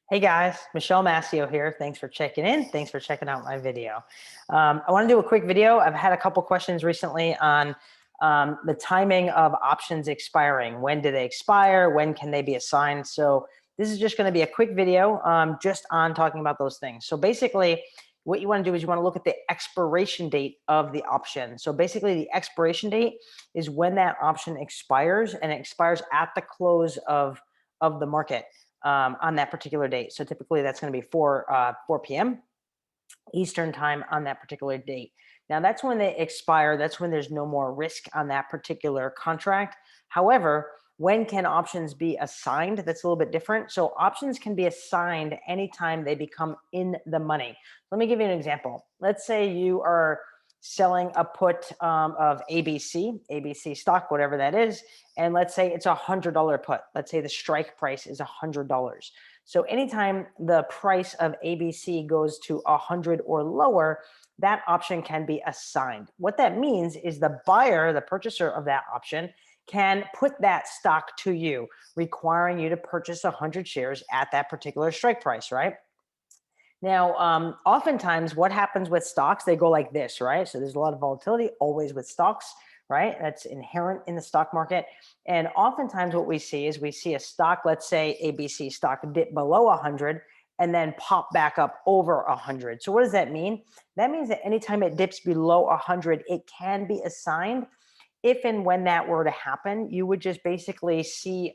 Hey guys, Michelle Massio here. Thanks for checking in. Thanks for checking out my video. I want to do a quick video. I've had a couple questions recently on the timing of options expiring. When do they expire? When can they be assigned? So this is just going to be a quick video just on talking about those things. So basically, what you want to do is you want to look at the expiration date of the option. So basically, the expiration date is when that option expires, and it expires at the close of the market on that particular date. So typically that's going to be 4 p.m. Eastern time on that particular date. Now that's when they expire. That's when there's no more risk on that particular contract. However, when can options be assigned? That's a little bit different. So options can be assigned anytime they become in the money. Let me give you an example. Let's say you are selling a put of ABC stock, whatever that is. And let's say it's $100 put. Let's say the strike price is $100. So anytime the price of ABC goes to 100 or lower, that option can be assigned. What that means is the buyer, the purchaser of that option, can put that stock to you, requiring you to purchase 100 shares at that particular strike price, right? Now, oftentimes what happens with stocks, they go like this, right? So there's a lot of volatility always with stocks, right? That's inherent in the stock market. And oftentimes what we see is we see a stock, let's say ABC stock, dip below 100 and then pop back up over 100. So what does that mean? That means that anytime it dips below 100, it can be assigned. If and when that were to happen, you would just basically see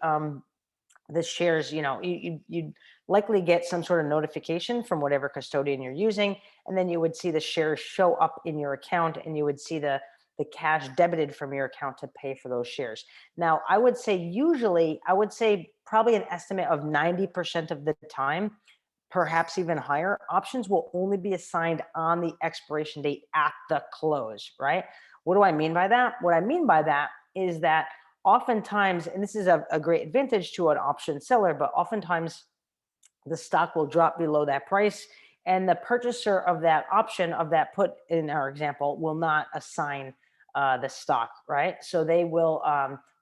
the shares, you'd likely get some sort of notification from whatever custodian you're using, and then you would see the shares show up in your account, and you would see the cash debited from your account to pay for those shares. Now, I would say probably an estimate of 90% of the time, perhaps even higher, options will only be assigned on the expiration date at the close, right? What do I mean by that? What I mean by that is that oftentimes, and this is a great advantage to an option seller, but oftentimes the stock will drop below that price, and the purchaser of that option, of that put in our example, will not assign the stock, right? So they will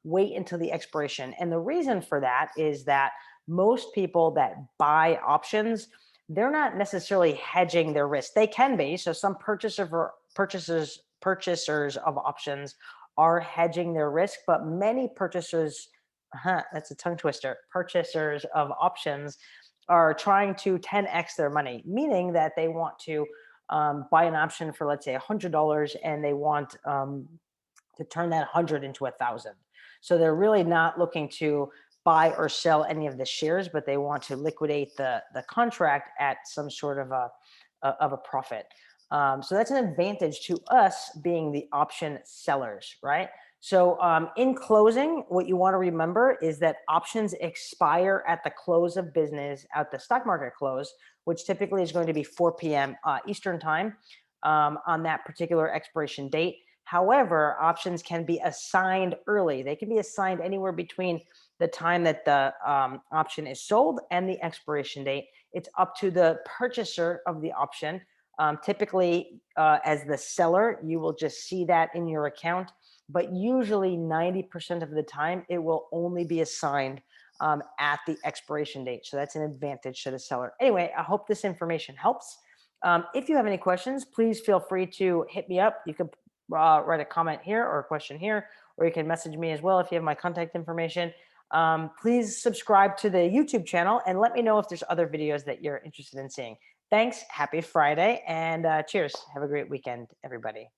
wait until the expiration. And the reason for that is that most people that buy options, they're not necessarily hedging their risk. They can be. So some purchasers of options are hedging their risk, but many purchasers, that's a tongue twister, purchasers of options are trying to 10x their money, meaning that they want to buy an option for, let's say, $100, and they want to turn that 100 into 1,000. So they're really not looking to buy or sell any of the shares, but they want to liquidate the contract at some sort of a profit. So that's an advantage to us being the option sellers, right? So in closing, what you want to remember is that options expire at the close of business, at the stock market close, which typically is going to be 4 p.m. Eastern time on that particular expiration date. However, options can be assigned early. They can be assigned anywhere between the time that the option is sold and the expiration date. It's up to the purchaser of the option. Typically, as the seller, you will just see that in your account, but usually 90% of the time, it will only be assigned at the expiration date. So that's an advantage to the seller. Anyway, I hope this information helps. If you have any questions, please feel free to hit me up. You can write a comment here or a question here, or you can message me as well if you have my contact information. Please subscribe to the YouTube channel and let me know if there's other videos that you're interested in seeing. Thanks. Happy Friday, and cheers. Have a great weekend, everybody.